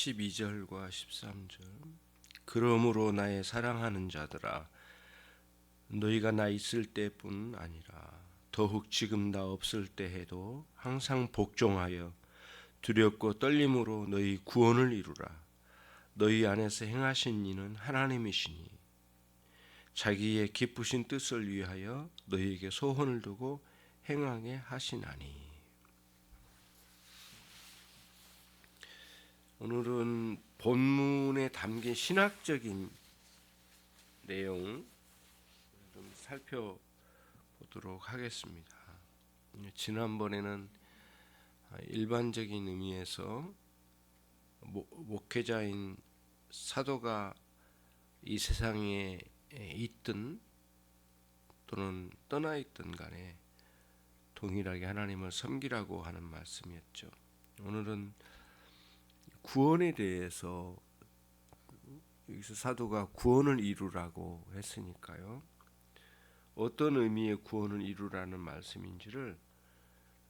12절과 13절. 그러므로 나의 사랑하는 자들아, 너희가 나 있을 때뿐 아니라 더욱 지금 나 없을 때 해도 항상 복종하여 두렵고 떨림으로 너희 구원을 이루라. 너희 안에서 행하신 이는 하나님이시니 자기의 기쁘신 뜻을 위하여 너희에게 소원을 두고 행하게 하시나니. 오늘은 본문에 담긴 신학적인 내용 좀 살펴보도록 하겠습니다. 지난번에는 일반적인 의미에서 목회자인 사도가 이 세상에 있든 또는 떠나 있든 간에 동일하게 하나님을 섬기라고 하는 말씀이었죠. 오늘은 구원에 대해서 여기서 사도가 구원을 이루라고 했으니까요. 어떤 의미의 구원을 이루라는 말씀인지를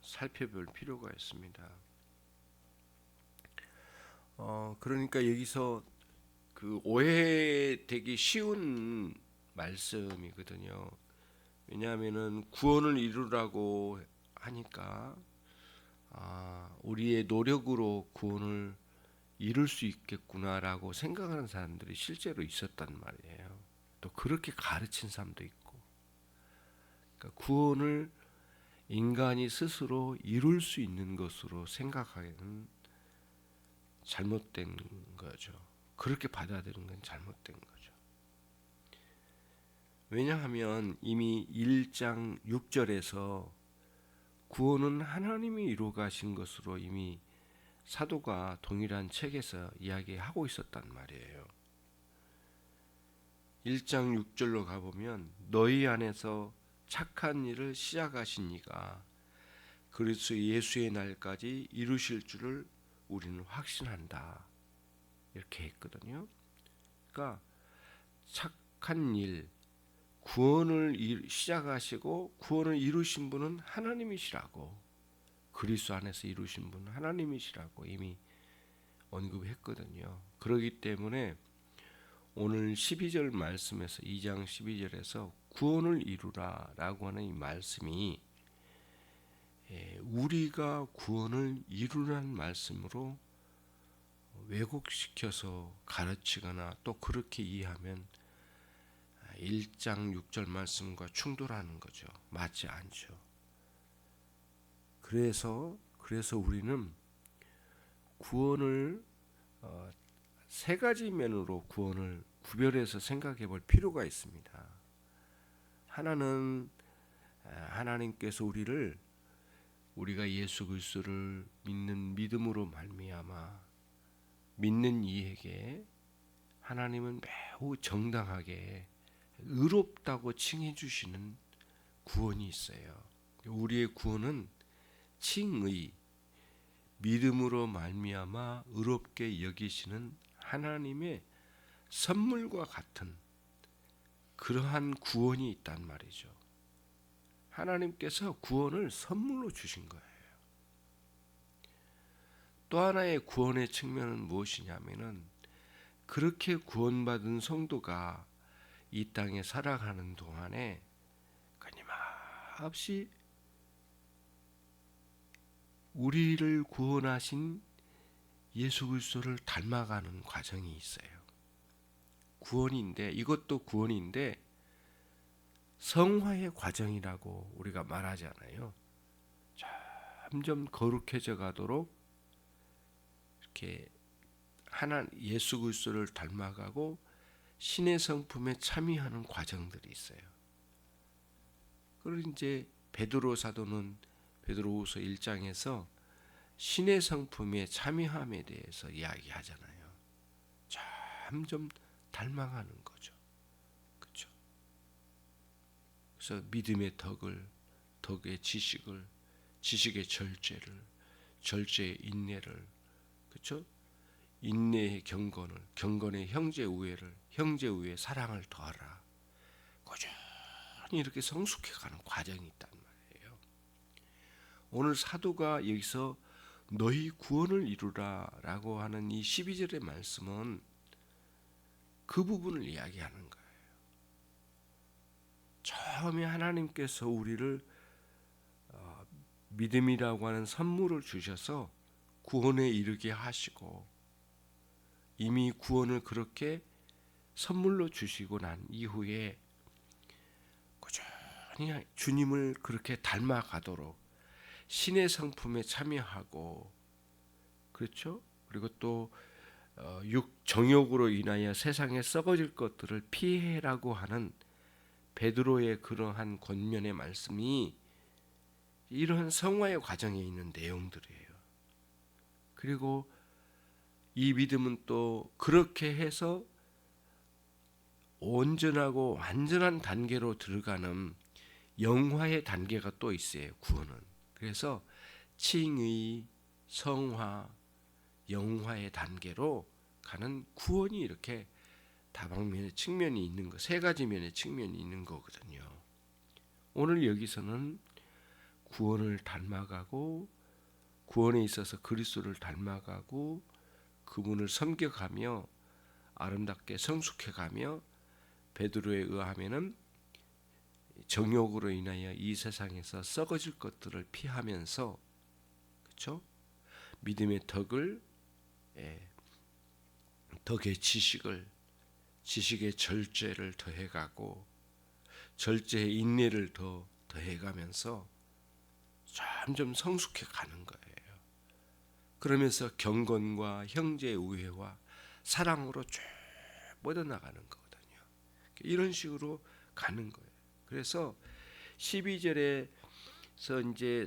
살펴볼 필요가 있습니다. 그러니까 여기서 그 오해되기 쉬운 말씀이거든요. 왜냐하면은 구원을 이루라고 하니까 우리의 노력으로 구원을 이룰 수 있겠구나라고 생각하는 사람들이 실제로 있었단 말이에요. 또 그렇게 가르친 사람도 있고, 그러니까 구원을 인간이 스스로 이룰 수 있는 것으로 생각하기는 잘못된 거죠. 그렇게 받아들이는 건 잘못된 거죠. 왜냐하면 이미 1장 6절에서 구원은 하나님이 이루어 가신 것으로 이미 사도가 동일한 책에서 이야기하고 있었단 말이에요. 1장 6절로 가보면 너희 안에서 착한 일을 시작하신 이가 그리스도 예수의 날까지 이루실 줄을 우리는 확신한다. 이렇게 했거든요. 그러니까 착한 일, 구원을 시작하시고 구원을 이루신 분은 하나님이시라고, 그리스도 안에서 이루신 분은 하나님이시라고 이미 언급했거든요. 그렇기 때문에 오늘 12절 말씀에서 2장 12절에서 구원을 이루라라고 하는 이 말씀이 우리가 구원을 이루라는 말씀으로 왜곡시켜서 가르치거나 또 그렇게 이해하면 1장 6절 말씀과 충돌하는 거죠. 맞지 않죠. 그래서 우리는 구원을 세 가지 면으로 구원을 구별해서 생각해 볼 필요가 있습니다. 하나는 하나님께서 우리가 예수 그리스도를 믿는 믿음으로 말미암아 믿는 이에게 하나님은 매우 정당하게 의롭다고 칭해 주시는 구원이 있어요. 우리의 구원은 칭의, 믿음으로 말미암아 의롭게 여기시는 하나님의 선물과 같은 그러한 구원이 있단 말이죠. 하나님께서 구원을 선물로 주신 거예요. 또 하나의 구원의 측면은 무엇이냐면은 그렇게 구원받은 성도가 이 땅에 살아가는 동안에 끊임없이 우리를 구원하신 예수 그리스도를 닮아가는 과정이 있어요. 구원인데, 이것도 구원인데 성화의 과정이라고 우리가 말하잖아요. 점점 거룩해져 가도록 이렇게 예수 그리스도를 닮아가고 신의 성품에 참여하는 과정들이 있어요. 그리고 이제 베드로 사도는 베드로후서 1장에서 신의 성품에 참여함에 대해서 이야기하잖아요. 점점 닮아가는 거죠. 그렇죠? 그래서 믿음의 덕의 지식을, 지식의 절제를, 절제의 인내를, 그렇죠? 인내의 경건을, 경건의 형제 우애를, 형제 우애의 사랑을 더하라. 꾸준히 이렇게 성숙해가는 과정이 있단 말이에요. 오늘 사도가 여기서 너희 구원을 이루라라고 하는 이 12절의 말씀은 그 부분을 이야기하는 거예요. 처음에 하나님께서 우리를 믿음이라고 하는 선물을 주셔서 구원에 이르게 하시고, 이미 구원을 그렇게 선물로 주시고 난 이후에 꾸준히 주님을 그렇게 닮아가도록 신의 성품에 참여하고, 그렇죠? 그리고 또 정욕으로 인하여 세상에 썩어질 것들을 피해라고 하는 베드로의 그러한 권면의 말씀이 이런 성화의 과정에 있는 내용들이에요. 그리고 이 믿음은 또 그렇게 해서 온전하고 완전한 단계로 들어가는 영화의 단계가 또 있어요. 구원은. 그래서 칭의, 성화, 영화의 단계로 가는 구원이 이렇게 다방면의 측면이 있는 거, 세 가지 면의 측면이 있는 거거든요. 오늘 여기서는 구원을 닮아가고, 구원에 있어서 그리스도를 닮아가고 그분을 섬겨가며 아름답게 성숙해가며, 베드로에 의하면은 정욕으로 인하여 이 세상에서 썩어질 것들을 피하면서, 그렇죠? 믿음의 덕을, 덕의 지식의 절제를 더해가고, 절제의 인내를 더해가면서 점점 성숙해 가는 거예요. 그러면서 경건과 형제의 우애와 사랑으로 쭉 뻗어나가는 거거든요. 이런 식으로 가는 거예요. 그래서 12절에서 이제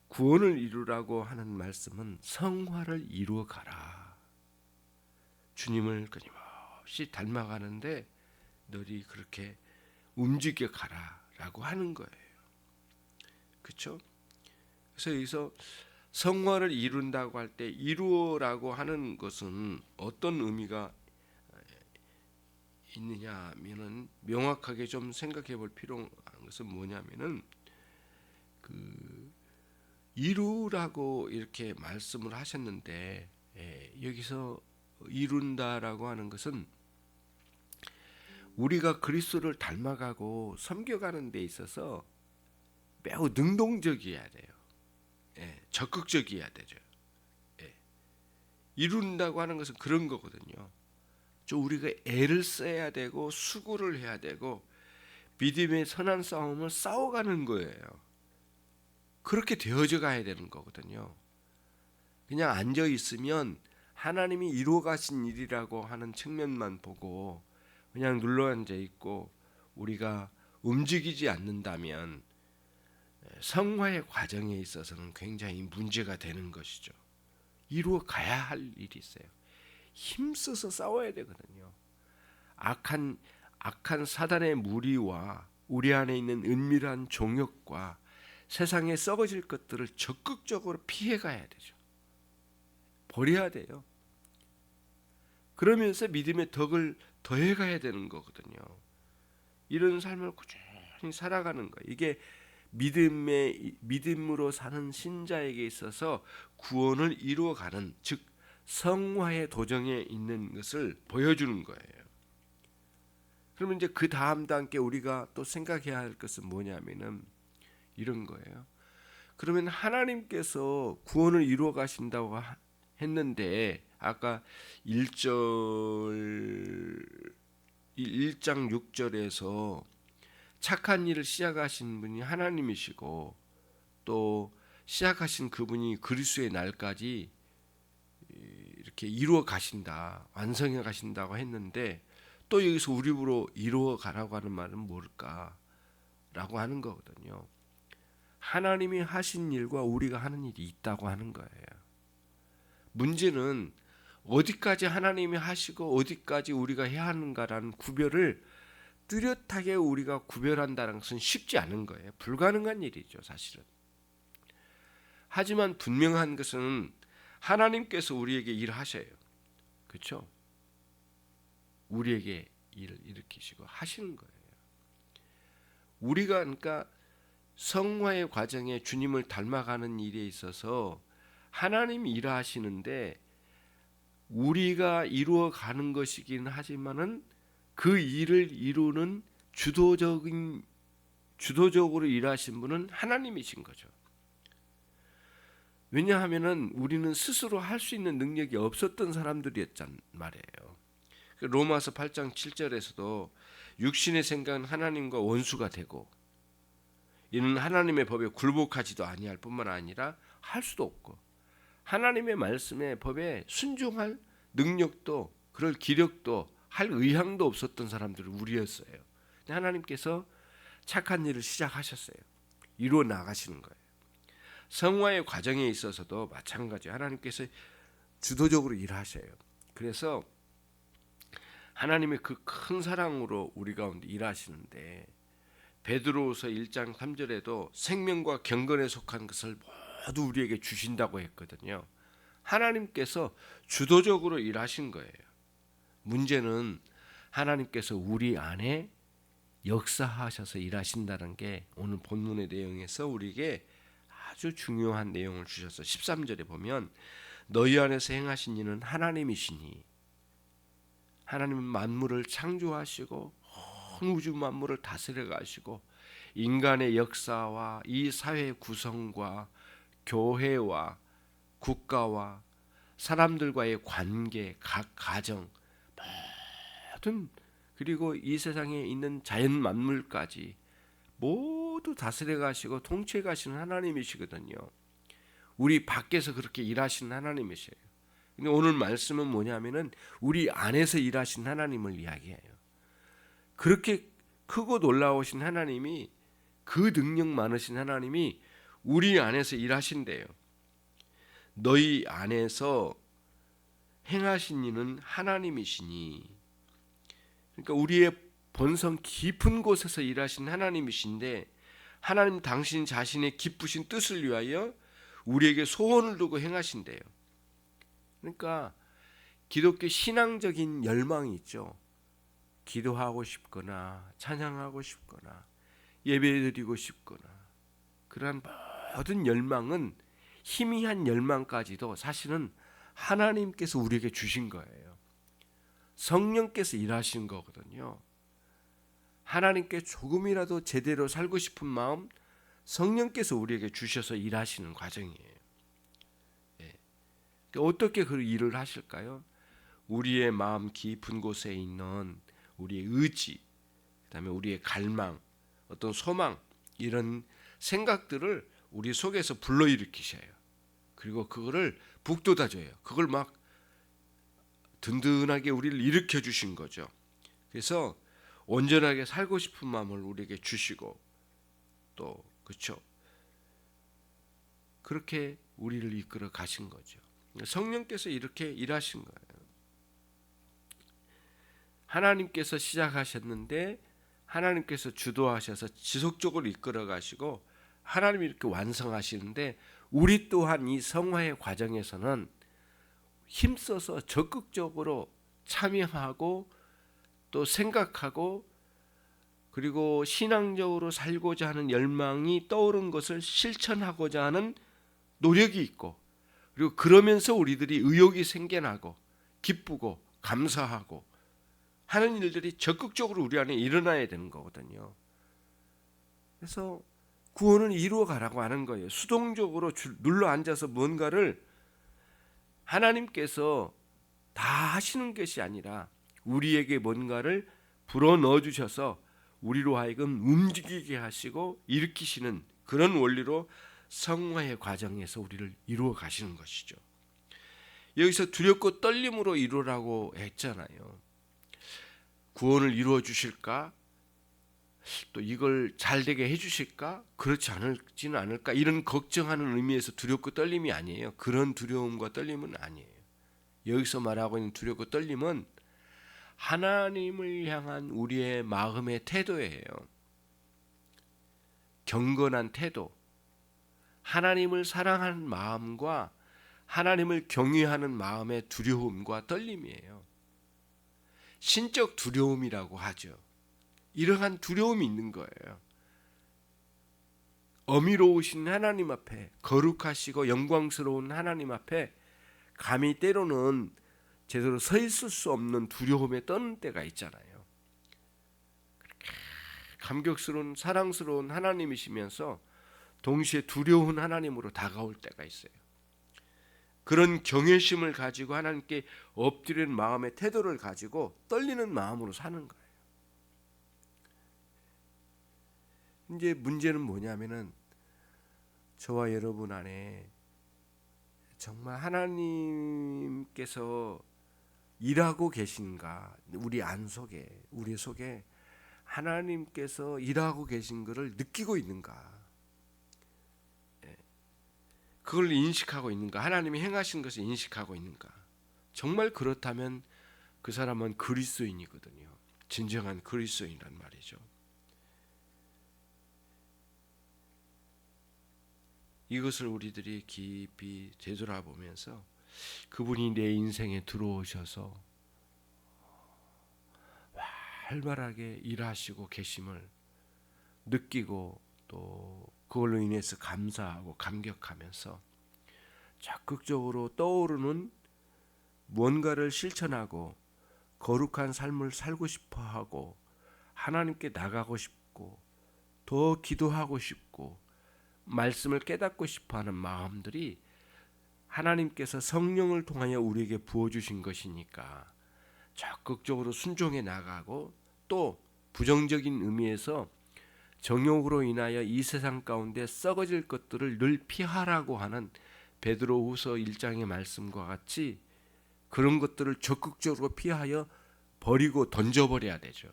구원을 이루라고 하는 말씀은 성화를 이루어 가라. 주님을 끊임없이 닮아가는데 너희 그렇게 움직여 가라라고 하는 거예요. 그렇죠? 그래서 여기서 성화를 이룬다고 할 때 이루어라고 하는 것은 어떤 의미가 있느냐 하면은, 명확하게 좀 생각해 볼 필요한 것은 뭐냐면은, 이루라고 이렇게 말씀을 하셨는데, 여기서 이룬다라고 하는 것은 우리가 그리스도를 닮아가고 섬겨가는 데 있어서 매우 능동적이어야 돼요. 적극적이어야 되죠. 이룬다고 하는 것은 그런 거거든요. 우리가 애를 써야 되고 수고를 해야 되고 믿음의 선한 싸움을 싸워가는 거예요. 그렇게 되어져 가야 되는 거거든요. 그냥 앉아 있으면 하나님이 이루어 가신 일이라고 하는 측면만 보고 그냥 눌러 앉아 있고 우리가 움직이지 않는다면 성화의 과정에 있어서는 굉장히 문제가 되는 것이죠. 이루어 가야 할 일이 있어요. 힘써서 싸워야 되거든요. 악한 사단의 무리와 우리 안에 있는 은밀한 종욕과 세상에 썩어질 것들을 적극적으로 피해가야 되죠. 버려야 돼요. 그러면서 믿음의 덕을 더해가야 되는 거거든요. 이런 삶을 꾸준히 살아가는 거예요. 이게 믿음으로 사는 신자에게 있어서 구원을 이루어가는, 즉 성화의 도정에 있는 것을 보여주는 거예요. 그러면 이제 그 다음 단계 우리가 또 생각해야 할 것은 뭐냐면은 이런 거예요. 그러면 하나님께서 구원을 이루어 가신다고 했는데, 아까 1장 6절에서 착한 일을 시작하신 분이 하나님이시고 또 시작하신 그분이 그리스도의 날까지 이렇게 이루어 가신다, 완성해 가신다고 했는데, 또 여기서 우리 입으로 이루어 가라고 하는 말은 뭘까라고 하는 거거든요. 하나님이 하신 일과 우리가 하는 일이 있다고 하는 거예요. 문제는 어디까지 하나님이 하시고 어디까지 우리가 해야 하는가라는 구별을 뚜렷하게 우리가 구별한다는 것은 쉽지 않은 거예요. 불가능한 일이죠, 사실은. 하지만 분명한 것은 하나님께서 우리에게 일하셔요. 그렇죠? 우리에게 일을 일으키시고 하시는 거예요. 우리가 그러니까 성화의 과정에 주님을 닮아가는 일에 있어서 하나님이 일하시는데 우리가 이루어 가는 것이긴 하지만은 그 일을 이루는 주도적으로 일하신 분은 하나님이신 거죠. 왜냐하면은 우리는 스스로 할 수 있는 능력이 없었던 사람들이었단 말이에요. 로마서 8장 7절에서도 육신의 생각은 하나님과 원수가 되고 이는 하나님의 법에 굴복하지도 아니할 뿐만 아니라 할 수도 없고 하나님의 말씀에 법에 순종할 능력도 그럴 기력도 할 의향도 없었던 사람들은 우리였어요. 하나님께서 착한 일을 시작하셨어요. 이루어 나가시는 거예요. 성화의 과정에 있어서도 마찬가지예요. 하나님께서 주도적으로 일하셔요. 그래서 하나님의 그 큰 사랑으로 우리 가운데 일하시는데 베드로후서 1장 3절에도 생명과 경건에 속한 것을 모두 우리에게 주신다고 했거든요. 하나님께서 주도적으로 일하신 거예요. 문제는 하나님께서 우리 안에 역사하셔서 일하신다는 게 오늘 본문의 내용에서 우리에게 아주 중요한 내용을 주셔서 13절에 보면 너희 안에서 행하신 이는 하나님이시니 하나님은 만물을 창조하시고 온 우주 만물을 다스려 가시고 인간의 역사와 이 사회의 구성과 교회와 국가와 사람들과의 관계, 각 가정 모든 그리고 이 세상에 있는 자연 만물까지 모두 다스려 가시고 통치해 가시는 하나님이시거든요. 우리 밖에서 그렇게 일하시는 하나님이세요. 근데 오늘 말씀은 뭐냐면은 우리 안에서 일하신 하나님을 이야기해요. 그렇게 크고 놀라우신 하나님이 그 능력 많으신 하나님이 우리 안에서 일하신대요. 너희 안에서 행하신 이는 하나님이시니 그러니까 우리의 본성 깊은 곳에서 일하신 하나님이신데 하나님 당신 자신의 기쁘신 뜻을 위하여 우리에게 소원을 두고 행하신대요. 그러니까 기독교 신앙적인 열망이 있죠. 기도하고 싶거나 찬양하고 싶거나 예배드리고 싶거나 그러한 모든 열망은 희미한 열망까지도 사실은 하나님께서 우리에게 주신 거예요. 성령께서 일하신 거거든요. 하나님께 조금이라도 제대로 살고 싶은 마음 성령께서 우리에게 주셔서 일하시는 과정이에요. 어떻게 그 일을 하실까요? 우리의 마음 깊은 곳에 있는 우리의 의지, 그다음에 우리의 갈망, 어떤 소망 이런 생각들을 우리 속에서 불러일으키셔요. 그리고 그거를 북돋아줘요. 그걸 막 든든하게 우리를 일으켜 주신 거죠. 그래서 온전하게 살고 싶은 마음을 우리에게 주시고 또 그렇죠. 그렇게 우리를 이끌어 가신 거죠. 성령께서 이렇게 일하신 거예요. 하나님께서 시작하셨는데 하나님께서 주도하셔서 지속적으로 이끌어 가시고 하나님이 이렇게 완성하시는데 우리 또한 이 성화의 과정에서는 힘써서 적극적으로 참여하고 또 생각하고 그리고 신앙적으로 살고자 하는 열망이 떠오른 것을 실천하고자 하는 노력이 있고 그리고 그러면서 우리들이 의욕이 생겨나고 기쁘고 감사하고 하는 일들이 적극적으로 우리 안에 일어나야 되는 거거든요. 그래서 구원을 이루어 가라고 하는 거예요. 수동적으로 눌러 앉아서 뭔가를 하나님께서 다 하시는 것이 아니라 우리에게 뭔가를 불어넣어 주셔서 우리로 하여금 움직이게 하시고 일으키시는 그런 원리로 성화의 과정에서 우리를 이루어 가시는 것이죠. 여기서 두렵고 떨림으로 이루라고 했잖아요. 구원을 이루어 주실까? 또 이걸 잘 되게 해 주실까? 그렇지 않을지는 않을까? 이런 걱정하는 의미에서 두렵고 떨림이 아니에요. 그런 두려움과 떨림은 아니에요. 여기서 말하고 있는 두렵고 떨림은 하나님을 향한 우리의 마음의 태도예요. 경건한 태도. 하나님을 사랑하는 마음과 하나님을 경외하는 마음의 두려움과 떨림이에요. 신적 두려움이라고 하죠. 이러한 두려움이 있는 거예요. 어미로우신 하나님 앞에, 거룩하시고 영광스러운 하나님 앞에 감히 때로는 제대로 서 있을 수 없는 두려움에 떠는 때가 있잖아요. 감격스러운 사랑스러운 하나님이시면서 동시에 두려운 하나님으로 다가올 때가 있어요. 그런 경외심을 가지고 하나님께 엎드리는 마음의 태도를 가지고 떨리는 마음으로 사는 거예요. 이제 문제는 뭐냐면은 저와 여러분 안에 정말 하나님께서 일하고 계신가, 우리 안 속에, 우리 속에 하나님께서 일하고 계신 것을 느끼고 있는가, 그걸 인식하고 있는가, 하나님이 행하신 것을 인식하고 있는가. 정말 그렇다면 그 사람은 그리스도인이거든요. 진정한 그리스도인이란 말이죠. 이것을 우리들이 깊이 되돌아보면서 그분이 내 인생에 들어오셔서 활발하게 일하시고 계심을 느끼고 또 그걸로 인해서 감사하고 감격하면서 적극적으로 떠오르는 무언가를 실천하고 거룩한 삶을 살고 싶어하고 하나님께 나가고 싶고 더 기도하고 싶고 말씀을 깨닫고 싶어하는 마음들이 하나님께서 성령을 통하여 우리에게 부어주신 것이니까 적극적으로 순종해 나가고, 또 부정적인 의미에서 정욕으로 인하여 이 세상 가운데 썩어질 것들을 늘 피하라고 하는 베드로후서 1장의 말씀과 같이 그런 것들을 적극적으로 피하여 버리고 던져버려야 되죠.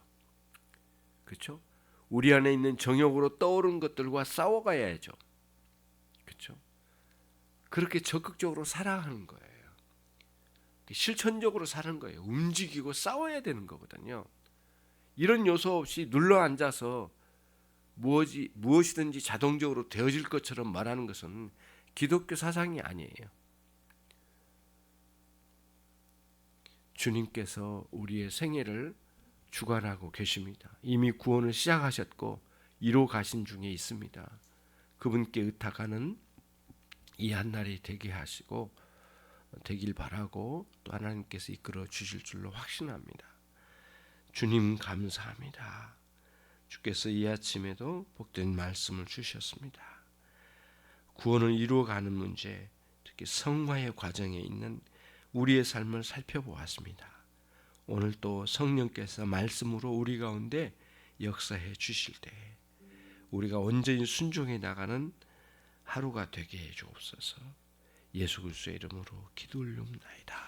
그렇죠? 우리 안에 있는 정욕으로 떠오른 것들과 싸워가야죠. 그렇죠? 그렇게 적극적으로 살아가는 거예요. 실천적으로 사는 거예요. 움직이고 싸워야 되는 거거든요. 이런 요소 없이 눌러 앉아서 무엇이든지 자동적으로 되어질 것처럼 말하는 것은 기독교 사상이 아니에요. 주님께서 우리의 생애를 주관하고 계십니다. 이미 구원을 시작하셨고 이루 가신 중에 있습니다. 그분께 의탁하는 이 한날이 되게 하시고 되길 바라고 또 하나님께서 이끌어 주실 줄로 확신합니다. 주님 감사합니다. 주께서 이 아침에도 복된 말씀을 주셨습니다. 구원을 이루어가는 문제, 특히 성화의 과정에 있는 우리의 삶을 살펴보았습니다. 오늘 또 성령께서 말씀으로 우리 가운데 역사해 주실 때 우리가 온전히 순종해 나가는 하루가 되게 해 주옵소서. 예수 그리스도의 이름으로 기도 올리옵나이다.